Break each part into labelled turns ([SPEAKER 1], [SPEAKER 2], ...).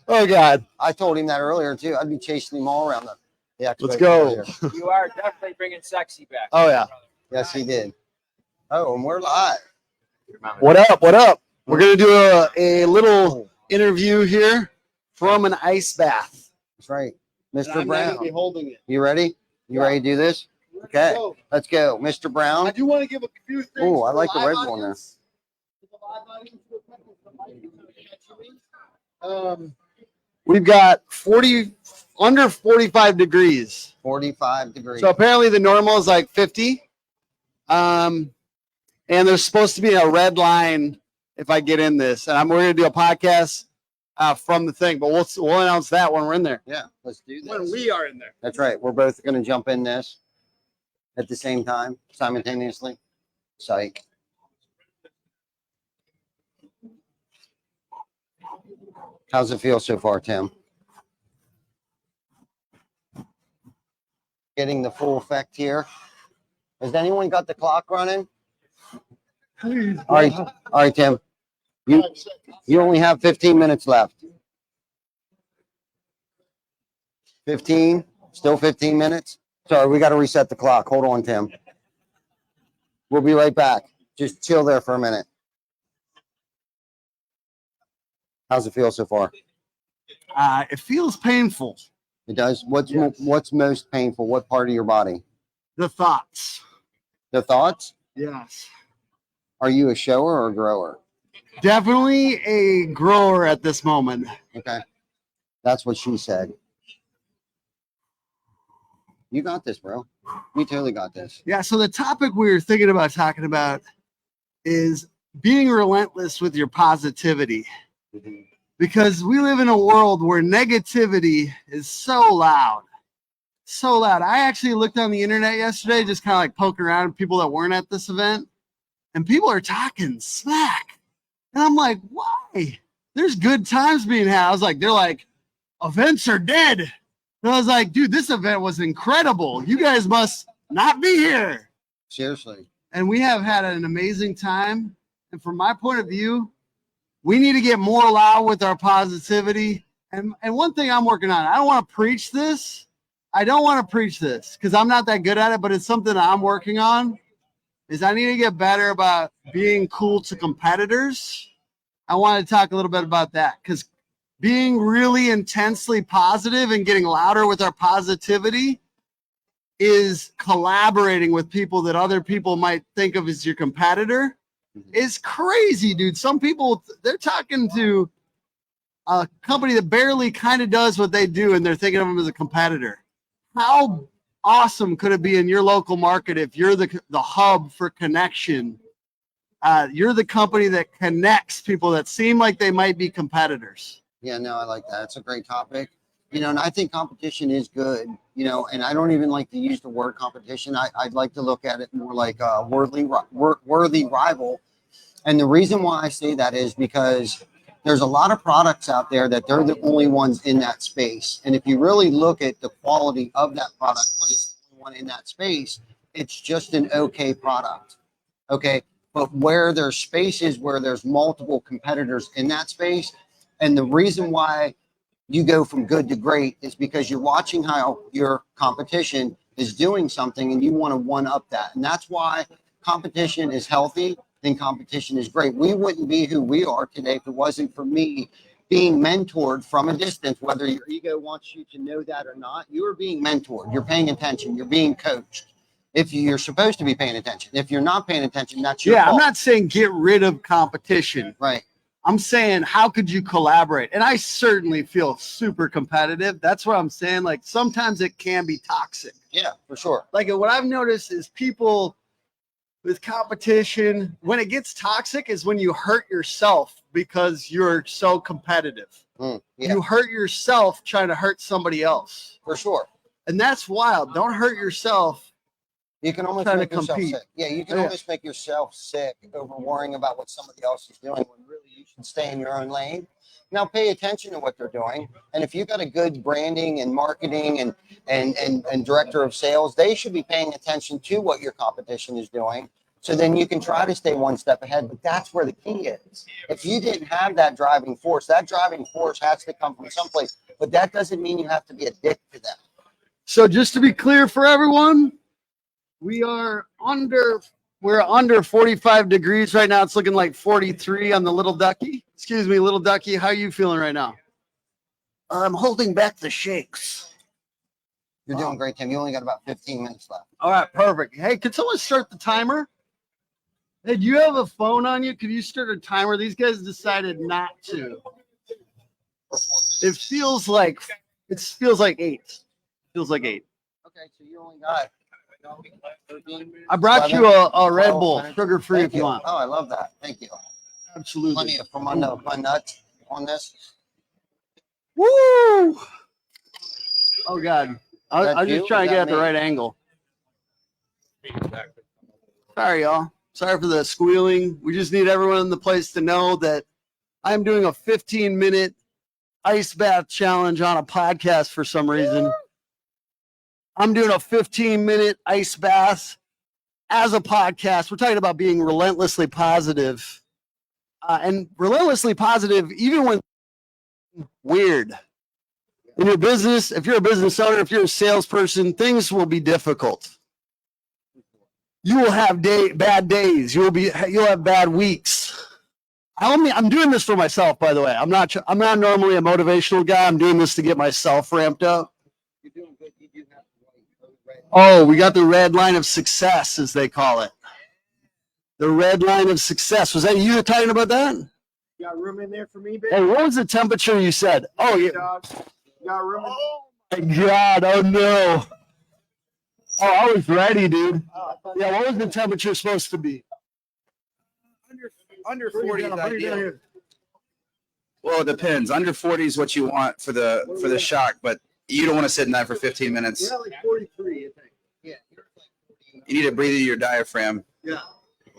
[SPEAKER 1] Oh God.
[SPEAKER 2] I told him that earlier too. I'd be chasing him all around the expo.
[SPEAKER 1] Let's go.
[SPEAKER 3] You are definitely bringing sexy back.
[SPEAKER 1] Oh yeah.
[SPEAKER 2] Yes, he did. Oh, and we're live.
[SPEAKER 1] What up? What up? We're gonna do a little interview here from an ice bath.
[SPEAKER 2] That's right, Mr.
[SPEAKER 1] I'm not
[SPEAKER 2] Brown.
[SPEAKER 1] gonna be holding it.
[SPEAKER 2] You ready? You ready to do this? Okay, let's go, Mr. Brown.
[SPEAKER 1] I do want to give a few things.
[SPEAKER 2] Oh, I like the red one there.
[SPEAKER 1] We've got under 45 degrees.
[SPEAKER 2] 45 degrees.
[SPEAKER 1] So apparently the normal is like 50. And there's supposed to be a red line if I get in this. And we're going to do a podcast from the thing, but we'll announce that when we're in there.
[SPEAKER 2] Yeah, let's do this.
[SPEAKER 1] When we are in there.
[SPEAKER 2] That's right. We're both going to jump in this at the same time, simultaneously. Psych. How's it feel so far, Tim? Getting the full effect here. Has anyone got the clock running? All right, Tim. You only have 15 minutes left. 15? Still 15 minutes? Sorry, we got to reset the clock. Hold on, Tim. We'll be right back. Just chill there for a minute. How's it feel so far?
[SPEAKER 1] It feels painful.
[SPEAKER 2] It does? What's most painful? What part of your body?
[SPEAKER 1] The thoughts.
[SPEAKER 2] The thoughts?
[SPEAKER 1] Yes.
[SPEAKER 2] Are you a shower or a grower?
[SPEAKER 1] Definitely a grower at this moment.
[SPEAKER 2] Okay. That's what she said. You got this, bro. You totally got this.
[SPEAKER 1] Yeah, so the topic we were thinking about talking about is being relentless with your positivity.
[SPEAKER 2] Mm-hmm.
[SPEAKER 1] Because we live in a world where negativity is so loud. So loud. I actually looked on the internet yesterday, just kind of like poking around at people that weren't at this event, and people are talking smack. And I'm like, why? There's good times being had. I was like, they're like, events are dead. And I was like, dude, this event was incredible. You guys must not be here.
[SPEAKER 2] Seriously.
[SPEAKER 1] And we have had an amazing time. And from my point of view, we need to get more loud with our positivity. And one thing I'm working on, I don't want to preach this. I don't want to preach this because I'm not that good at it, but it's something that I'm working on. Is I need to get better about being cool to competitors. I want to talk a little bit about that because being really intensely positive and getting louder with our positivity is collaborating with people that other people might think of as your competitor. Is crazy, dude. Some people, they're talking to a company that barely kind of does what they do, and they're thinking of them as a competitor. How awesome could it be in your local market if you're the hub for connection? You're the company that connects people that seem like they might be competitors.
[SPEAKER 2] Yeah, no, I like that. It's a great topic. And I think competition is good, and I don't even like to use the word competition. I'd like to look at it more like a worthy rival. And the reason why I say that is because there's a lot of products out there that they're the only ones in that space. And if you really look at the quality of that product, when it's the only one in that space, it's just an okay product. Okay. But where there's spaces where there's multiple competitors in that space, and the reason why you go from good to great is because you're watching how your competition is doing something and you want to one up that. And that's why competition is healthy and competition is great. We wouldn't be who we are today if it wasn't for me being mentored from a distance, whether your ego wants you to know that or not. You are being mentored. You're paying attention. You're being coached. If you're supposed to be paying attention. If you're not paying attention, that's your fault.
[SPEAKER 1] I'm not saying get rid of competition.
[SPEAKER 2] Right.
[SPEAKER 1] I'm saying, how could you collaborate? And I certainly feel super competitive. That's what I'm saying. Like, sometimes it can be toxic.
[SPEAKER 2] Yeah, for sure.
[SPEAKER 1] Like, what I've noticed is people with competition, when it gets toxic is when you hurt yourself because you're so competitive. You hurt yourself trying to hurt somebody else.
[SPEAKER 2] For sure.
[SPEAKER 1] And that's wild. Don't hurt yourself.
[SPEAKER 2] You can almost make yourself sick. Yeah, you can almost make yourself sick over worrying about what somebody else is doing when really you should stay in your own lane. Now pay attention to what they're doing. And if you've got a good branding and marketing and director of sales, they should be paying attention to what your competition is doing. So then you can try to stay one step ahead, but that's where the key is. If you didn't have that driving force has to come from someplace, but that doesn't mean you have to be addicted to that.
[SPEAKER 1] So just to be clear for everyone, we're under 45 degrees right now. It's looking like 43 on the Little Ducky. Excuse me, Little Ducky. How are you feeling right now?
[SPEAKER 2] I'm holding back the shakes. You're doing great, Tim. You only got about 15 minutes left.
[SPEAKER 1] All right, perfect. Hey, could someone start the timer? Hey, do you have a phone on you? Could you start a timer? These guys decided not to. It feels like 8. Feels like 8.
[SPEAKER 2] Okay, so you only got.
[SPEAKER 1] I brought you a Red Bull, sugar free if you want.
[SPEAKER 2] Oh, I love that. Thank you.
[SPEAKER 1] Absolutely.
[SPEAKER 2] Plenty of from my nuts on this.
[SPEAKER 1] Woo! Oh God. I'm just trying to get at the right angle. Sorry, y'all. Sorry for the squealing. We just need everyone in the place to know that I'm doing a 15-minute ice bath challenge on a podcast for some reason. I'm doing a 15-minute ice bath as a podcast. We're talking about being relentlessly positive. And relentlessly positive, even when weird. In your business, if you're a business owner, if you're a salesperson, things will be difficult. You will have bad days. You'll have bad weeks. I'm doing this for myself, by the way. I'm not normally a motivational guy. I'm doing this to get myself ramped up.
[SPEAKER 2] You're doing good. You do have the
[SPEAKER 1] Oh, we got the red line of success, as they call it. The red line of success. Was that you talking about that?
[SPEAKER 4] You got room in there for me, baby?
[SPEAKER 1] Hey, what was the temperature you said? Oh, yeah.
[SPEAKER 4] You got room in
[SPEAKER 1] Oh, my God. Oh, no. Oh, I was ready, dude. Yeah, what was the temperature supposed to be?
[SPEAKER 5] Under 40 is ideal. Well, it depends. Under 40 is what you want for the shock, but you don't want to sit in that for 15 minutes.
[SPEAKER 1] Yeah, like 43, I think.
[SPEAKER 2] Yeah.
[SPEAKER 5] You need to breathe into your diaphragm.
[SPEAKER 1] Yeah.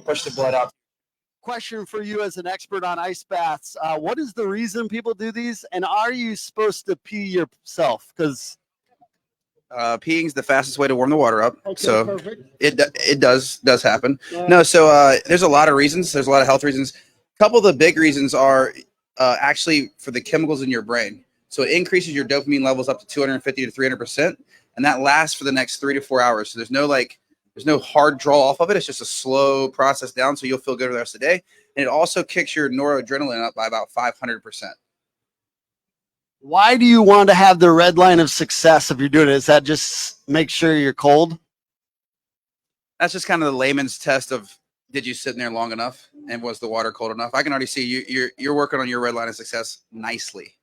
[SPEAKER 5] Push the blood out.
[SPEAKER 1] Question for you as an expert on ice baths. What is the reason people do these? And are you supposed to pee yourself? Because
[SPEAKER 5] Peeing is the fastest way to warm the water up.
[SPEAKER 1] okay,
[SPEAKER 5] So
[SPEAKER 1] perfect.
[SPEAKER 5] it does happen. No, so there's a lot of reasons. There's a lot of health reasons. A couple of the big reasons are actually for the chemicals in your brain. So it increases your dopamine levels up to 250 to 300%, and that lasts for the next 3 to 4 hours. So there's no hard draw off of it. It's just a slow process down, so you'll feel good for the rest of the day. And it also kicks your noradrenaline up by about 500%.
[SPEAKER 1] Why do you want to have the red line of success if you're doing it? Is that just make sure you're cold?
[SPEAKER 5] That's just kind of the layman's test of, did you sit in there long enough, and was the water cold enough? I can already see you're working on your red line of success nicely.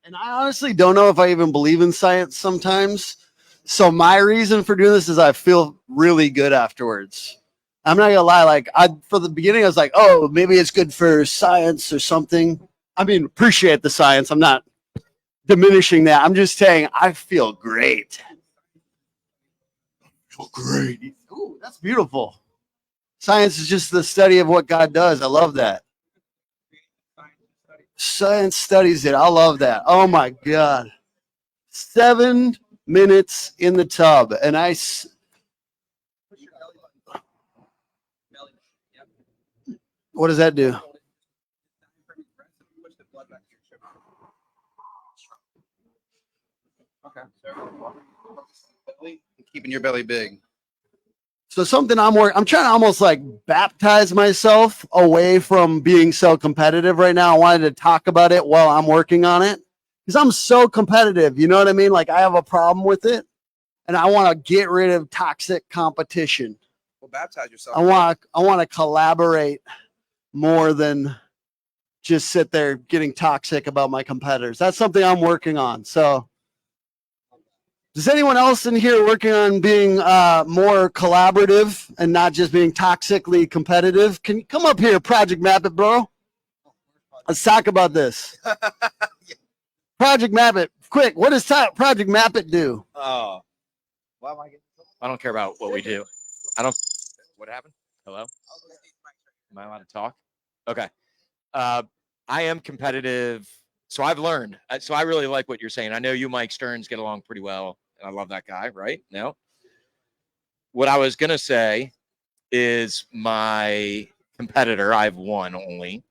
[SPEAKER 1] And I honestly don't know if I even believe in science sometimes. So my reason for doing this is I feel really good afterwards. I'm not gonna lie. For the beginning, I was like, oh, maybe it's good for science or something. I mean, appreciate the science. I'm not diminishing that. I'm just saying I feel great. Great. Ooh, that's beautiful. Science is just the study of what God does. I love that. Science studies it. I love that. Oh my God. 7 minutes in the tub. And what does that do?
[SPEAKER 5] Okay. Keeping your belly big.
[SPEAKER 1] So something I'm trying to almost like baptize myself away from being so competitive right now. I wanted to talk about it while I'm working on it because I'm so competitive. You know what I mean? Like I have a problem with it and I want to get rid of toxic competition.
[SPEAKER 5] Well, baptize yourself.
[SPEAKER 1] I want to collaborate more than just sit there getting toxic about my competitors. That's something I'm working on. So does anyone else in here working on being more collaborative and not just being toxically competitive? Can you come up here, Project Map It, bro? Let's talk about this. Project Map It, quick. What does Project Map It do?
[SPEAKER 6] Oh, why am I getting? I don't care about what we do. I don't. What happened? Hello? Am I allowed to talk? Okay. I am competitive. So I've learned. So I really like what you're saying. I know you, Mike Stearns, get along pretty well. And I love that guy, right? No. What I was going to say is my competitor. I have one only.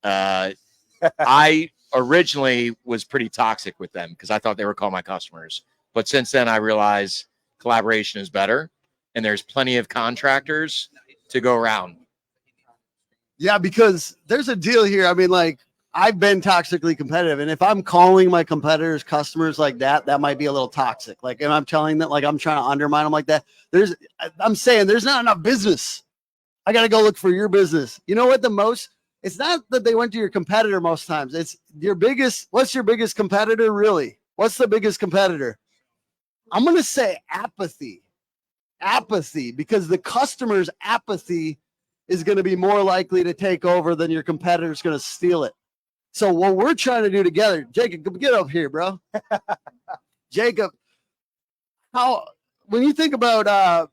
[SPEAKER 6] I originally was pretty toxic with them because I thought they were calling my customers. But since then, I realized collaboration is better, and there's plenty of contractors to go around.
[SPEAKER 1] Yeah, because there's a deal here. I mean, like, I've been toxically competitive, and if I'm calling my competitors customers like that, that might be a little toxic. Like, and I'm telling that, like, I'm trying to undermine them like that. I'm saying there's not enough business. I got to go look for your business. You know what? It's not that they went to your competitor most times. It's what's your biggest competitor really? What's the biggest competitor? I'm going to say apathy. Apathy, because the customer's apathy is going to be more likely to take over than your competitor's going to steal it. So what we're trying to do together, Jacob, get up here, bro. Jacob, when you think about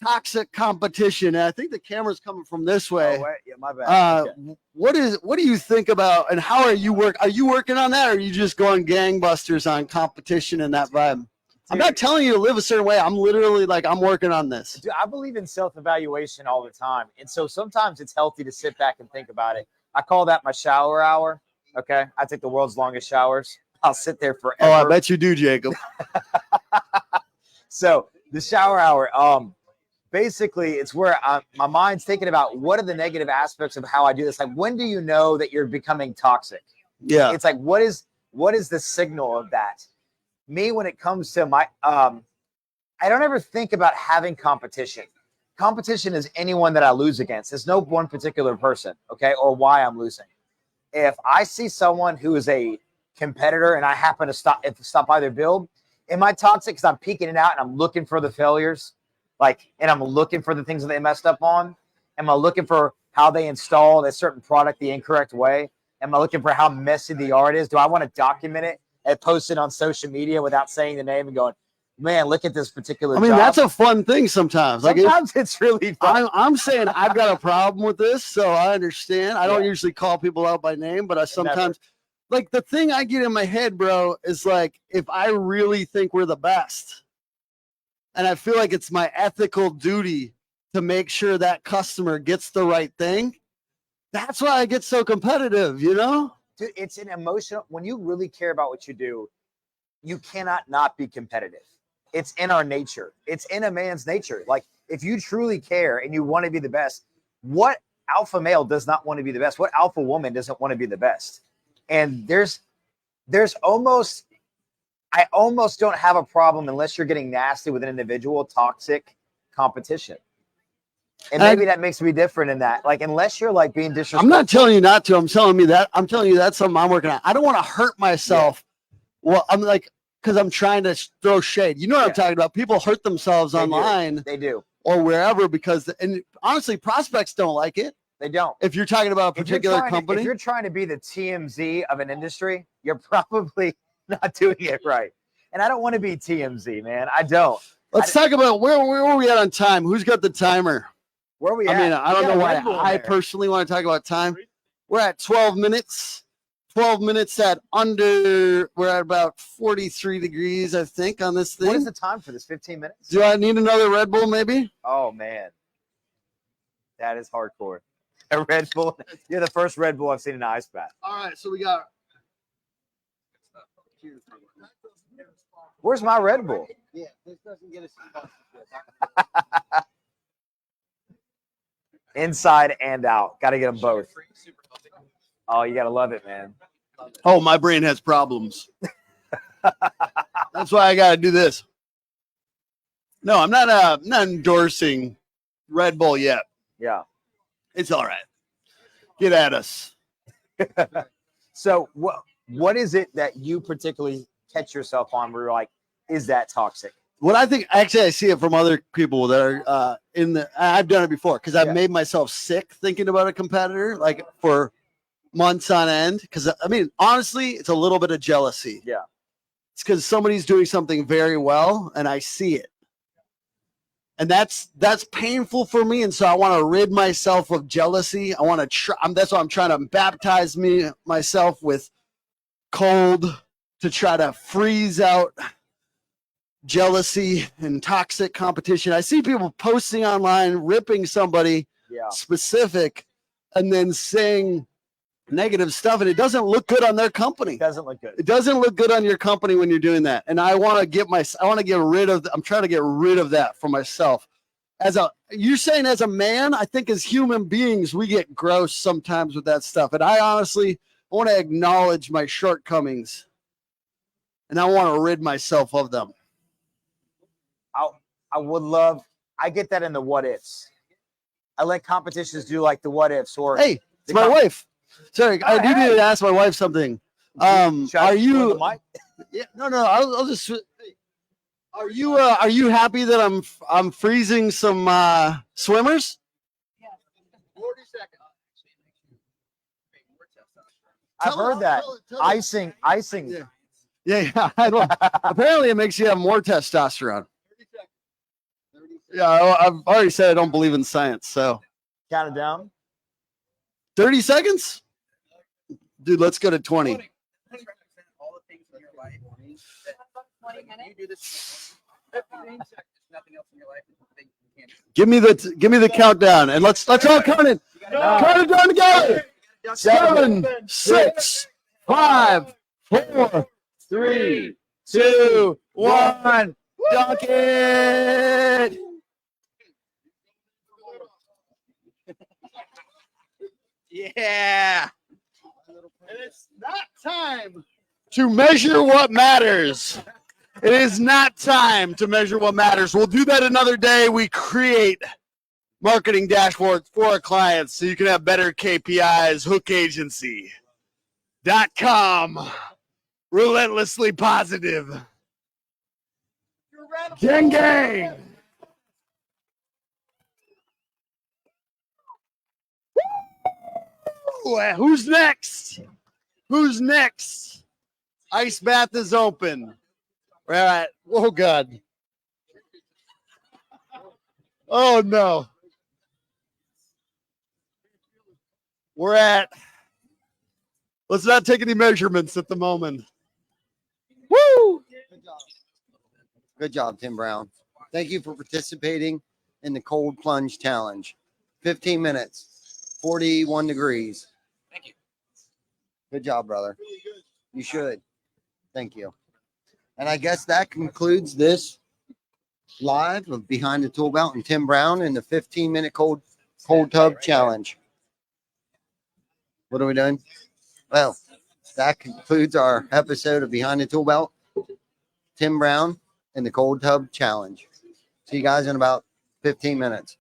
[SPEAKER 1] toxic competition, and I think the camera's coming from this way.
[SPEAKER 4] Oh, wait. Yeah, my bad. Okay.
[SPEAKER 1] What do you think about, and how are you working on that, or are you just going gangbusters on competition and that vibe? I'm not telling you to live a certain way. I'm literally like, I'm working on this.
[SPEAKER 3] Dude, I believe in self-evaluation all the time. And so sometimes it's healthy to sit back and think about it. I call that my shower hour. Okay. I take the world's longest showers. I'll sit there forever.
[SPEAKER 1] Oh, I bet you do, Jacob.
[SPEAKER 3] So the shower hour, basically it's where my mind's thinking about what are the negative aspects of how I do this. Like, when do you know that you're becoming toxic?
[SPEAKER 1] Yeah.
[SPEAKER 3] It's like, what is the signal of that? Me, when it comes to my, I don't ever think about having competition. Competition is anyone that I lose against. There's no one particular person, okay, or why I'm losing. If I see someone who is a competitor and I happen to stop by their build, am I toxic because I'm peeking it out and I'm looking for the failures? And I'm looking for the things that they messed up on? Am I looking for how they installed a certain product the incorrect way? Am I looking for how messy the art is? Do I want to document it and post it on social media without saying the name and going, man, look at this particular job?
[SPEAKER 1] That's a fun thing sometimes.
[SPEAKER 3] Sometimes it's really fun.
[SPEAKER 1] I'm saying I've got a problem with this, so I understand. I don't usually call people out by name, but I sometimes, like, the thing I get in my head, bro, is like, if I really think we're the best, and I feel like it's my ethical duty to make sure that customer gets the right thing, that's why I get so competitive, you know?
[SPEAKER 3] Dude, it's an emotional, when you really care about what you do, you cannot not be competitive. It's in our nature. It's in a man's nature. Like, if you truly care and you want to be the best, what alpha male does not want to be the best? What alpha woman doesn't want to be the best? And I almost don't have a problem unless you're getting nasty with an individual, toxic competition. And maybe that makes me different in that. Like, unless you're like being disrespectful.
[SPEAKER 1] I'm not telling you not to. I'm telling you that's something I'm working on. I don't want to hurt myself. Yeah. Well, I'm like, because I'm trying to throw shade. You know what I'm talking about? People hurt themselves online.
[SPEAKER 3] They do.
[SPEAKER 1] Or wherever, and honestly, prospects don't like it.
[SPEAKER 3] They don't.
[SPEAKER 1] If you're talking about a particular company.
[SPEAKER 3] If you're trying to be the TMZ of an industry, you're probably not doing it right. And I don't want to be TMZ, man. I don't.
[SPEAKER 1] Let's talk about where are we at on time? Who's got the timer?
[SPEAKER 3] Where are we at?
[SPEAKER 1] I mean, I don't know why I personally want to talk about time. We're at 12 minutes. 12 minutes we're at about 43 degrees, I think, on this thing.
[SPEAKER 3] What is the time for this? 15 minutes?
[SPEAKER 1] Do I need another Red Bull, maybe?
[SPEAKER 3] Oh, man. That is hardcore. A Red Bull. You're the first Red Bull I've seen in an ice bath.
[SPEAKER 1] All right, so we got.
[SPEAKER 3] Where's my Red Bull?
[SPEAKER 2] Yeah, this doesn't get us.
[SPEAKER 3] Inside and out. Got to get them both. Oh, you got to love it, man.
[SPEAKER 1] Oh, my brain has problems. That's why I got to do this. No, I'm not endorsing Red Bull yet.
[SPEAKER 3] Yeah.
[SPEAKER 1] It's all right. Get at us.
[SPEAKER 3] So what is it that you particularly catch yourself on where you're like, is that toxic?
[SPEAKER 1] What I think, actually, I see it from other people that are I've done it before because I've made myself sick thinking about a competitor, like for months on end. Because, I mean, honestly, it's a little bit of jealousy.
[SPEAKER 3] Yeah.
[SPEAKER 1] It's because somebody's doing something very well and I see it. And that's painful for me. And so I want to rid myself of jealousy. I want to try. That's why I'm trying to baptize myself with cold to try to freeze out jealousy and toxic competition. I see people posting online, ripping somebody
[SPEAKER 3] Yeah.
[SPEAKER 1] specific, and then saying negative stuff, and it doesn't look good on their company.
[SPEAKER 3] It doesn't look good.
[SPEAKER 1] It doesn't look good on your company when you're doing that. And I want to get rid of. I'm trying to get rid of that for myself. You're saying as a man, I think as human beings, we get gross sometimes with that stuff. And I honestly want to acknowledge my shortcomings, and I want to rid myself of them.
[SPEAKER 3] I would love. I get that in the what ifs. I let competitions do like the what ifs or.
[SPEAKER 1] Hey, it's my wife. Sorry, I do need to ask my wife something.
[SPEAKER 3] Should I
[SPEAKER 1] Are
[SPEAKER 3] blow
[SPEAKER 1] you?
[SPEAKER 3] the mic?
[SPEAKER 1] Yeah, no. I'll just. Are you happy that I'm freezing some swimmers? 40 seconds.
[SPEAKER 3] I've heard that icing.
[SPEAKER 1] Yeah. I don't, apparently, it makes you have more testosterone. Yeah, I've already said I don't believe in science. So
[SPEAKER 3] Count it down.
[SPEAKER 1] 30 seconds, dude. Let's go to 20.
[SPEAKER 5] 20 minutes.
[SPEAKER 1] Give me the countdown, and let's all count it. Count it down together. 7, 6, 5, 4, 3, 2, 1. Dunk it.
[SPEAKER 5] Yeah.
[SPEAKER 1] And it's not time to measure what matters. It is not time to measure what matters. We'll do that another day. We create marketing dashboards for our clients so you can have better KPIs. Hookagency.com. Relentlessly positive. Gang gang. Who's next? Who's next? Ice bath is open. We're at, oh God. Oh no. We're at, let's not take any measurements at the moment. Woo!
[SPEAKER 2] Good job, Tim Brown. Thank you for participating in the cold plunge challenge. 15 minutes, 41 degrees.
[SPEAKER 5] Thank you.
[SPEAKER 2] Good job, brother. You should. Thank you. And I guess that concludes this live of Behind the Tool Belt and Tim Brown in the 15-minute cold tub challenge. What are we doing? Well, that concludes our episode of Behind the Tool Belt, Tim Brown and the cold tub challenge. See you guys in about 15 minutes.